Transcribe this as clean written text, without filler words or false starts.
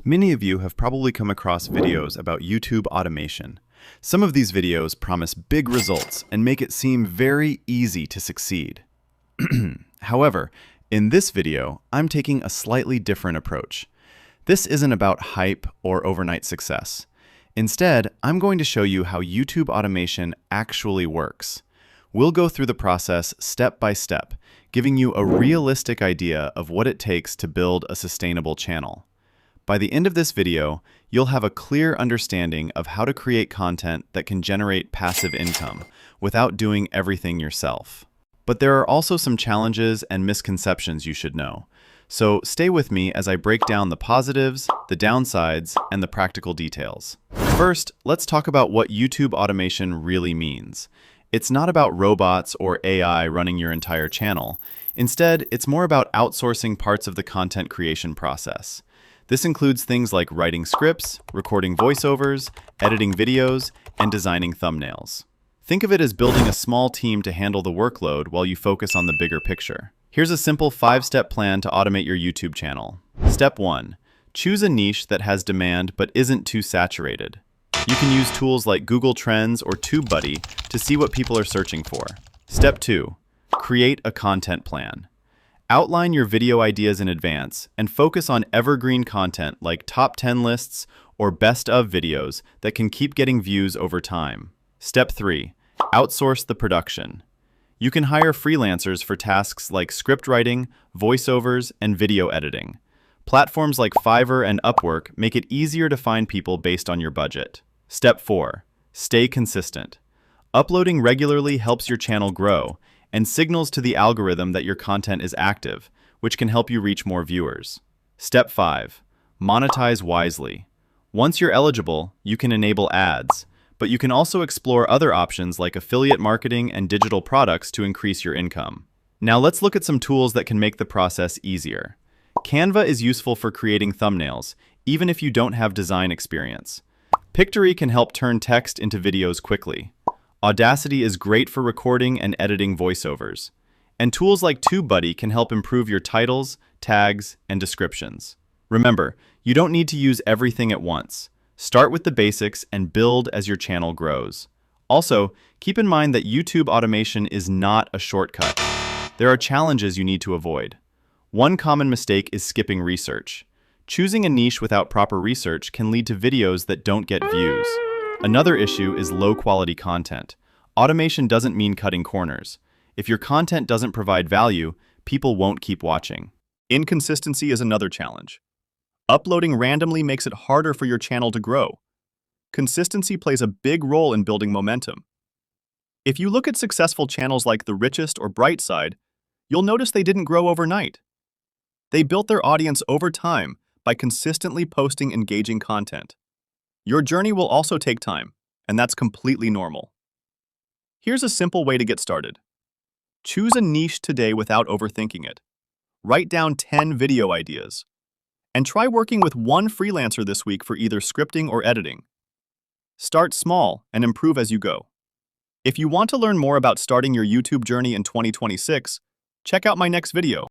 Many of you have probably come across videos about YouTube automation. Some of these videos promise big results and make it seem very easy to succeed. However, in this video, I'm taking a slightly different approach. This isn't about hype or overnight success. Instead, I'm going to show you how YouTube automation actually works. We'll go through the process step by step, giving you a realistic idea of what it takes to build a sustainable channel. By the end of this video, you'll have a clear understanding of how to create content that can generate passive income without doing everything yourself. But there are also some challenges and misconceptions you should know. So stay with me as I break down the positives, the downsides, and the practical details. First, let's talk about what YouTube automation really means. It's not about robots or AI running your entire channel. Instead, it's more about outsourcing parts of the content creation process. This includes things like writing scripts, recording voiceovers, editing videos, and designing thumbnails. Think of it as building a small team to handle the workload while you focus on the bigger picture. Here's a simple 5-step plan to automate your YouTube channel. Step 1. Choose a niche that has demand but isn't too saturated. You can use tools like Google Trends or TubeBuddy to see what people are searching for. Step 2. Create a content plan. Outline your video ideas in advance and focus on evergreen content like top 10 lists or best of videos that can keep getting views over time. Step 3. Outsource the production. You can hire freelancers for tasks like script writing, voiceovers, and video editing. Platforms like Fiverr and Upwork make it easier to find people based on your budget. Step 4. Stay consistent. Uploading regularly helps your channel grow and signals to the algorithm that your content is active, which can help you reach more viewers. Step 5. Monetize wisely. Once you're eligible, you can enable ads, but you can also explore other options like affiliate marketing and digital products to increase your income. Now let's look at some tools that can make the process easier. Canva is useful for creating thumbnails, even if you don't have design experience. Pictory can help turn text into videos quickly. Audacity is great for recording and editing voiceovers. And tools like TubeBuddy can help improve your titles, tags, and descriptions. Remember, you don't need to use everything at once. Start with the basics and build as your channel grows. Also, keep in mind that YouTube automation is not a shortcut. There are challenges you need to avoid. One common mistake is skipping research. Choosing a niche without proper research can lead to videos that don't get views. Another issue is low-quality content. Automation doesn't mean cutting corners. If your content doesn't provide value, people won't keep watching. Inconsistency is another challenge. Uploading randomly makes it harder for your channel to grow. Consistency plays a big role in building momentum. If you look at successful channels like The Richest or Brightside, you'll notice they didn't grow overnight. They built their audience over time by consistently posting engaging content. Your journey will also take time, and that's completely normal. Here's a simple way to get started. Choose a niche today without overthinking it. Write down 10 video ideas. And try working with one freelancer this week for either scripting or editing. Start small and improve as you go. If you want to learn more about starting your YouTube journey in 2026, check out my next video.